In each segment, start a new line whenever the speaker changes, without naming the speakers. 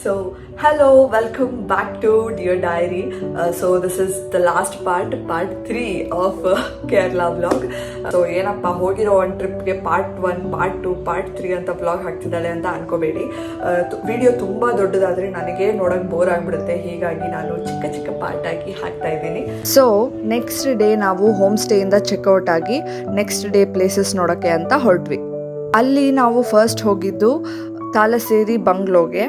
So, hello, welcome back to Dear Diary. So, this is the last part 3 of Kerala vlog. So, ಏನಪ್ಪ ಹೋಗಿರೋ ಒಂದು ಟ್ರಿಪ್ಗೆ part 1, part 2, part 3 ಅಂತ vlog ಹಾಕ್ತಿದ್ದಾಳೆ ಅಂತ ಅನ್ಕೋಬೇಡಿ. Video ತುಂಬ ದೊಡ್ಡದಾದರೆ ನನಗೆ ನೋಡೋಕೆ ಬೋರ್ ಆಗಿಬಿಡುತ್ತೆ, ಹೀಗಾಗಿ ನಾನು ಚಿಕ್ಕ ಚಿಕ್ಕ ಪಾರ್ಟ್ ಆಗಿ ಹಾಕ್ತಾ ಇದ್ದೀನಿ. ಸೊ ನೆಕ್ಸ್ಟ್ ಡೇ ನಾವು ಹೋಮ್ ಸ್ಟೇಯಿಂದ ಚೆಕ್ಔಟ್ ಆಗಿ ನೆಕ್ಸ್ಟ್ ಡೇ ಪ್ಲೇಸಸ್ ನೋಡೋಕ್ಕೆ ಅಂತ ಹೊರಟ್ವಿ. ಅಲ್ಲಿ ನಾವು ಫಸ್ಟ್ ಹೋಗಿದ್ದು ತಾಲಸೇರಿ ಬಂಗ್ಲೋಗೆ.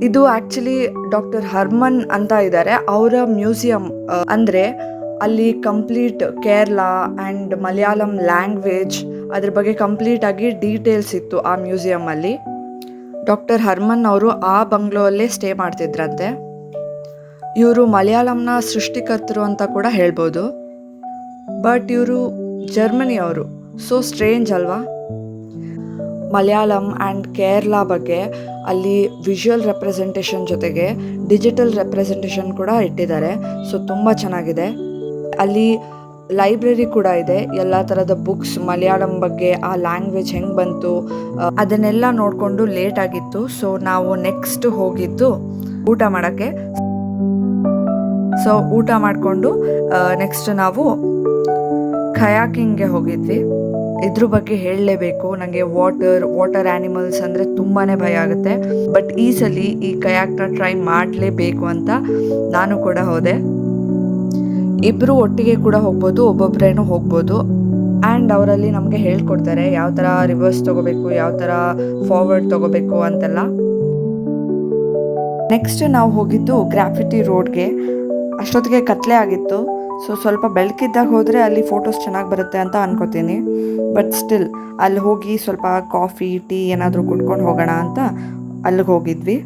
ಇದು ಆ್ಯಕ್ಚುಲಿ ಡಾಕ್ಟರ್ ಹರ್ಮನ್ ಅಂತ ಇದ್ದಾರೆ, ಅವರ ಮ್ಯೂಸಿಯಂ. ಅಂದರೆ ಅಲ್ಲಿ complete Kerala and Malayalam language ಅದ್ರ ಬಗ್ಗೆ ಕಂಪ್ಲೀಟಾಗಿ ಡೀಟೇಲ್ಸ್ ಇತ್ತು ಆ ಮ್ಯೂಸಿಯಮಲ್ಲಿ. ಡಾಕ್ಟರ್ ಹರ್ಮನ್ ಅವರು ಆ ಬಂಗ್ಲೋ ಅಲ್ಲೇ ಸ್ಟೇ ಮಾಡ್ತಿದ್ರಂತೆ. ಇವರು ಮಲಯಾಳಂನ ಸೃಷ್ಟಿಕರ್ತರು ಅಂತ ಕೂಡ ಹೇಳ್ಬೋದು. ಬಟ್ ಇವರು ಜರ್ಮನಿಯವರು. ಸೊ ಸ್ಟ್ರೇಂಜ್ ಅಲ್ವಾ? ಮಲಯಾಳಂ ಆ್ಯಂಡ್ ಕೇರಳ ಬಗ್ಗೆ ಅಲ್ಲಿ ವಿಜುವಲ್ ರೆಪ್ರೆಸೆಂಟೇಷನ್ ಜೊತೆಗೆ ಡಿಜಿಟಲ್ ರೆಪ್ರೆಸೆಂಟೇಷನ್ ಕೂಡ ಇಟ್ಟಿದ್ದಾರೆ. ಸೊ ತುಂಬ ಚೆನ್ನಾಗಿದೆ. ಅಲ್ಲಿ ಲೈಬ್ರರಿ ಕೂಡ ಇದೆ, ಎಲ್ಲ ಥರದ ಬುಕ್ಸ್ ಮಲಯಾಳಂ ಬಗ್ಗೆ, ಆ ಲ್ಯಾಂಗ್ವೇಜ್ ಹೆಂಗೆ ಬಂತು ಅದನ್ನೆಲ್ಲ ನೋಡಿಕೊಂಡು ಲೇಟ್ ಆಗಿತ್ತು. ಸೊ ನಾವು ನೆಕ್ಸ್ಟ್ ಹೋಗಿದ್ದು ಊಟ ಮಾಡೋಕ್ಕೆ. ಸೊ ಊಟ ಮಾಡಿಕೊಂಡು ನೆಕ್ಸ್ಟ್ ನಾವು ಖಯಾಕಿಂಗ್ಗೆ ಹೋಗಿದ್ವಿ. ಇದ್ರ ಬಗ್ಗೆ ಹೇಳಲೇಬೇಕು, ನನಗೆ ವಾಟರ್ ಆ್ಯನಿಮಲ್ಸ್ ಅಂದರೆ ತುಂಬಾ ಭಯ ಆಗುತ್ತೆ. ಬಟ್ ಈ ಸಲ ಈ ಕಯಾಕ್ನ ಟ್ರೈ ಮಾಡಲೇಬೇಕು ಅಂತ ನಾನು ಕೂಡ ಹೋದೆ. ಇಬ್ಬರು ಒಟ್ಟಿಗೆ ಕೂಡ ಹೋಗ್ಬೋದು, ಒಬ್ಬೊಬ್ಬರೇನೂ ಹೋಗ್ಬೋದು. ಆ್ಯಂಡ್ ಅವರಲ್ಲಿ ನಮಗೆ ಹೇಳ್ಕೊಡ್ತಾರೆ ಯಾವ ಥರ ರಿವರ್ಸ್ ತೊಗೋಬೇಕು, ಯಾವ ಥರ ಫಾರ್ವರ್ಡ್ ತೊಗೋಬೇಕು ಅಂತೆಲ್ಲ. ನೆಕ್ಸ್ಟ್ ನಾವು ಹೋಗಿದ್ದು ಗ್ರಾಫಿಟಿ ರೋಡ್ಗೆ. ಅಷ್ಟೊತ್ತಿಗೆ ಕತ್ಲೆ ಆಗಿತ್ತು. ಸೊ ಸ್ವಲ್ಪ ಬೆಳಕಿದ್ದಾಗ ಹೋದರೆ ಅಲ್ಲಿ ಫೋಟೋಸ್ ಚೆನ್ನಾಗಿ ಬರುತ್ತೆ ಅಂತ ಅನ್ಕೋತೀನಿ. ಬಟ್ ಸ್ಟಿಲ್ ಅಲ್ಲಿ ಹೋಗಿ ಸ್ವಲ್ಪ ಕಾಫಿ ಟೀ ಏನಾದರೂ ಕುಡ್ಕೊಂಡು ಹೋಗೋಣ ಅಂತ ಅಲ್ಲಿಗೆ ಹೋಗಿದ್ವಿ.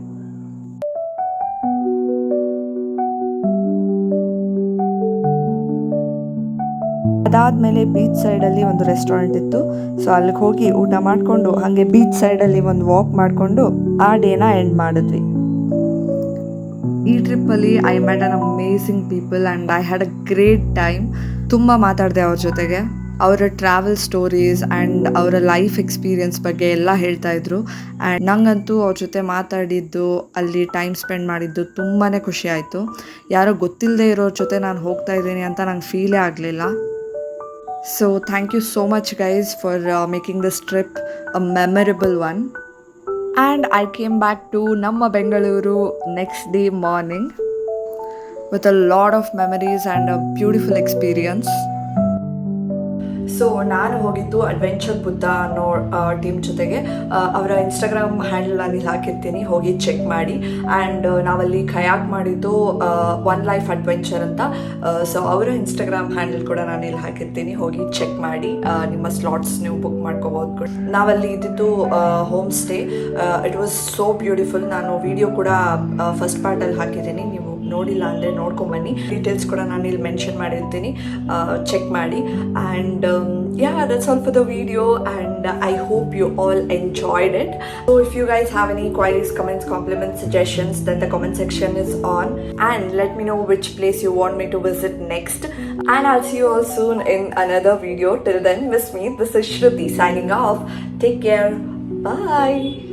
ಅದಾದಮೇಲೆ ಬೀಚ್ ಸೈಡಲ್ಲಿ ಒಂದು ರೆಸ್ಟೋರೆಂಟ್ ಇತ್ತು. ಸೊ ಅಲ್ಲಿಗೆ ಹೋಗಿ ಊಟ ಮಾಡಿಕೊಂಡು ಹಾಗೆ ಬೀಚ್ ಸೈಡಲ್ಲಿ ಒಂದು ವಾಕ್ ಮಾಡಿಕೊಂಡು ಆ ಡೇನ ಎಂಡ್ ಮಾಡಿದ್ವಿ. ಈ ಟ್ರಿಪ್ಪಲ್ಲಿ I met an amazing people and I had a great time. ತುಂಬ ಮಾತಾಡಿದೆ ಅವ್ರ ಜೊತೆಗೆ. ಅವರ ಟ್ರಾವೆಲ್ ಸ್ಟೋರೀಸ್ ಆ್ಯಂಡ್ ಅವರ ಲೈಫ್ ಎಕ್ಸ್ಪೀರಿಯನ್ಸ್ ಬಗ್ಗೆ ಎಲ್ಲ ಹೇಳ್ತಾಯಿದ್ರು. ಆ್ಯಂಡ್ ನಂಗಂತೂ ಅವ್ರ ಜೊತೆ ಮಾತಾಡಿದ್ದು, ಅಲ್ಲಿ ಟೈಮ್ ಸ್ಪೆಂಡ್ ಮಾಡಿದ್ದು ತುಂಬಾ ಖುಷಿ ಆಯಿತು. ಯಾರೋ ಗೊತ್ತಿಲ್ಲದೆ ಇರೋರ ಜೊತೆ ನಾನು ಹೋಗ್ತಾ ಇದ್ದೀನಿ ಅಂತ ನಂಗೆ ಫೀಲೇ ಆಗಲಿಲ್ಲ. So thank you so much guys for making this trip a memorable one. And I came back to Namma Bengaluru next day morning with a lot of memories and a beautiful experience. So ನಾನು ಹೋಗಿದ್ದು adventure Buddha ಅನ್ನೋ team ಜೊತೆಗೆ. ಅವರ Instagram handle ನಾನು ಇಲ್ಲಿ ಹಾಕಿರ್ತೀನಿ, ಹೋಗಿ check ಮಾಡಿ. ಆ್ಯಂಡ್ ನಾವಲ್ಲಿ ಖಯಾಕ್ ಮಾಡಿದ್ದು ಒನ್ ಲೈಫ್ ಅಡ್ವೆಂಚರ್ ಅಂತ. ಸೊ ಅವರ ಇನ್ಸ್ಟಾಗ್ರಾಮ್ ಹ್ಯಾಂಡಲ್ ಕೂಡ ನಾನು ಇಲ್ಲಿ ಹಾಕಿರ್ತೀನಿ, ಹೋಗಿ ಚೆಕ್ ಮಾಡಿ. ನಿಮ್ಮ ಸ್ಲಾಟ್ಸ್ ನೀವು ಬುಕ್ ಮಾಡ್ಕೋಬೋದು ಕೂಡ. ನಾವಲ್ಲಿ ಇದ್ದಿದ್ದು home stay. It was so beautiful. ನಾನು ವಿಡಿಯೋ ಕೂಡ ಫಸ್ಟ್ ಪಾರ್ಟಲ್ಲಿ ಹಾಕಿದ್ದೀನಿ, ನೀವು ನೋಡಿಲ್ಲ ಅಂದರೆ ನೋಡ್ಕೊಂಬನ್ನಿ. ಡೀಟೇಲ್ಸ್ ಕೂಡ ನಾನು ಇಲ್ಲಿ ಮೆನ್ಷನ್ ಮಾಡಿರ್ತೀನಿ, ಚೆಕ್ ಮಾಡಿ. And yeah, that's all for the video, and I hope you all enjoyed it. So if you guys have any queries, comments, compliments, suggestions, then the comment section is on, and let me know which place you want me to visit next. And I'll see you all soon in another video. Till then, miss me, this is Shruti signing off. Take care. Bye.